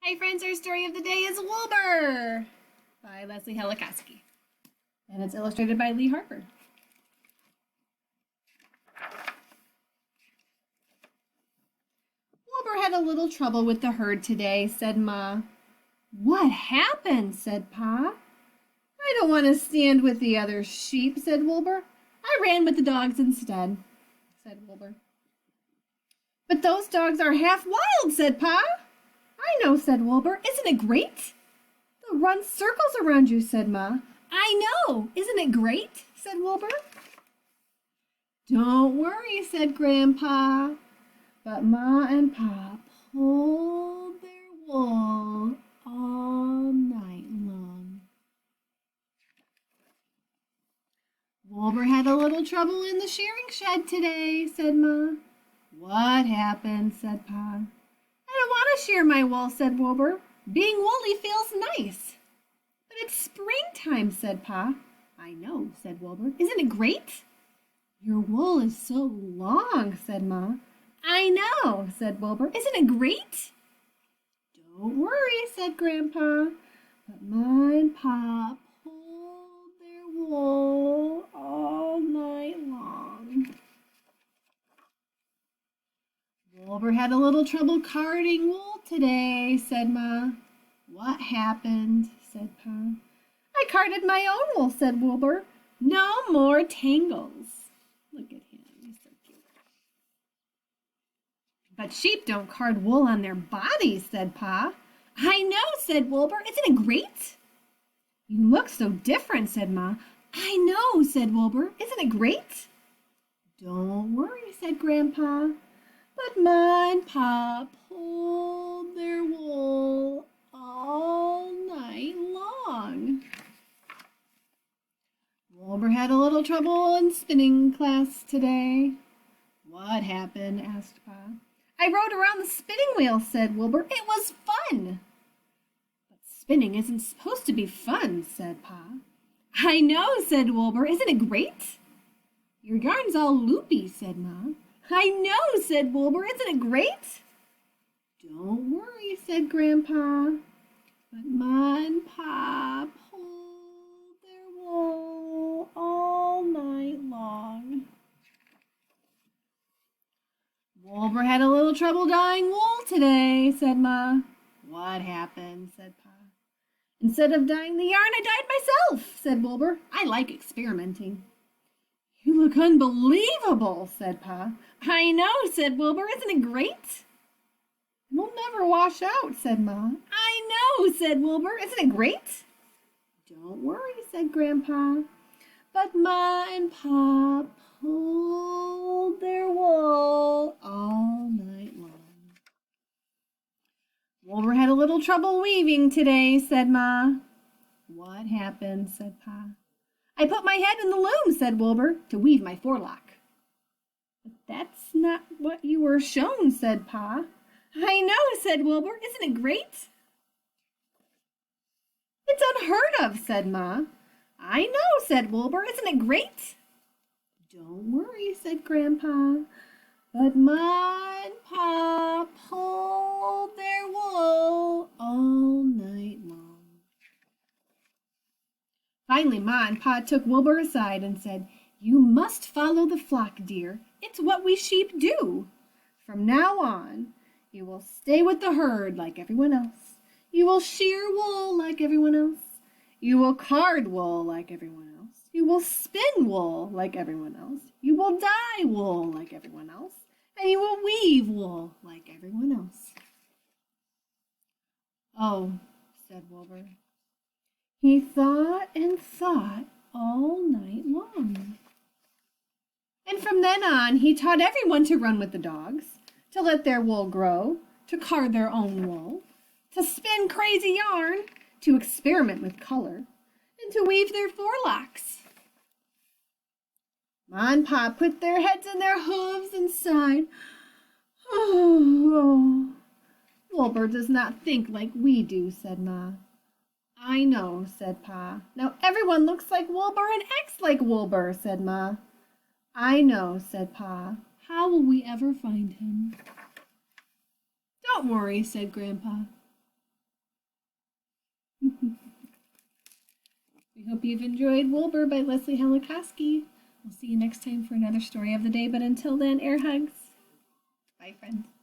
Hi friends, our story of the day is Woolbur by Leslie Helikowski. And it's illustrated by Lee Harper. Woolbur had a little trouble with the herd today, said Ma. What happened? Said Pa. I don't want to stand with the other sheep, said Woolbur. I ran with the dogs instead, said Woolbur. But those dogs are half wild, said Pa. I know, said Woolbur. Isn't it great? They'll run circles around you, said Ma. I know. Isn't it great? Said Woolbur. Don't worry, said Grandpa. But Ma and Pa pulled their wool all night long. Woolbur had a little trouble in the shearing shed today, said Ma. What happened? Said Pa. I don't want to shear my wool, said Woolbur. Being woolly feels nice. But it's springtime, said Pa. I know, said Woolbur. Isn't it great? Your wool is so long, said Ma. I know, said Woolbur. Isn't it great? Don't worry, said Grandpa. But Ma and Pa pulled their wool all night long. Woolbur had a little trouble carding wool today, said Ma. What happened? Said Pa. I carded my own wool, said Woolbur. No more tangles. Look at him, he's so cute. But sheep don't card wool on their bodies, said Pa. I know, said Woolbur. Isn't it great? You look so different, said Ma. I know, said Woolbur. Isn't it great? Don't worry, said Grandpa. But Ma and Pa pulled their wool all night long. Woolbur had a little trouble in spinning class today. What happened? Asked Pa. I rode around the spinning wheel, said Woolbur. It was fun. But spinning isn't supposed to be fun, said Pa. I know, said Woolbur. Isn't it great? Your yarn's all loopy, said Ma. I know, said Woolbur. Isn't it great? Don't worry, said Grandpa. But Ma and Pa pulled their wool all night long. Woolbur had a little trouble dyeing wool today, said Ma. What happened? Said Pa. Instead of dyeing the yarn, I dyed myself, said Woolbur. I like experimenting. You look unbelievable, said Pa. I know, said Woolbur. Isn't it great? It'll never wash out, said Ma. I know, said Woolbur. Isn't it great? Don't worry, said Grandpa. But Ma and Pa pulled their wool all night long. Woolbur had a little trouble weaving today, said Ma. What happened? Said Pa. I put my head in the loom, said Woolbur, to weave my forelock. But that's not what you were shown, said Pa. I know, said Woolbur. Isn't it great? It's unheard of, said Ma. I know, said Woolbur. Isn't it great? Don't worry, said Grandpa. But Ma and Pa pulled their wool all night long. Finally, Ma and Pa took Woolbur aside and said, You must follow the flock, dear. It's what we sheep do. From now on, you will stay with the herd like everyone else. You will shear wool like everyone else. You will card wool like everyone else. You will spin wool like everyone else. You will dye wool like everyone else. And you will weave wool like everyone else. Oh, said Woolbur. He thought and thought all night long. And from then on, he taught everyone to run with the dogs, to let their wool grow, to card their own wool, to spin crazy yarn, to experiment with color, and to weave their forelocks. Ma and Pa put their heads in their hooves and sighed. Oh, Woolbur does not think like we do, said Ma. I know, said Pa. Now everyone looks like Woolbur and acts like Woolbur, said Ma. I know, said Pa. How will we ever find him? Don't worry, said Grandpa. We hope you've enjoyed Woolbur by Leslie Halikoski. We'll see you next time for another story of the day, but until then, air hugs. Bye, friends.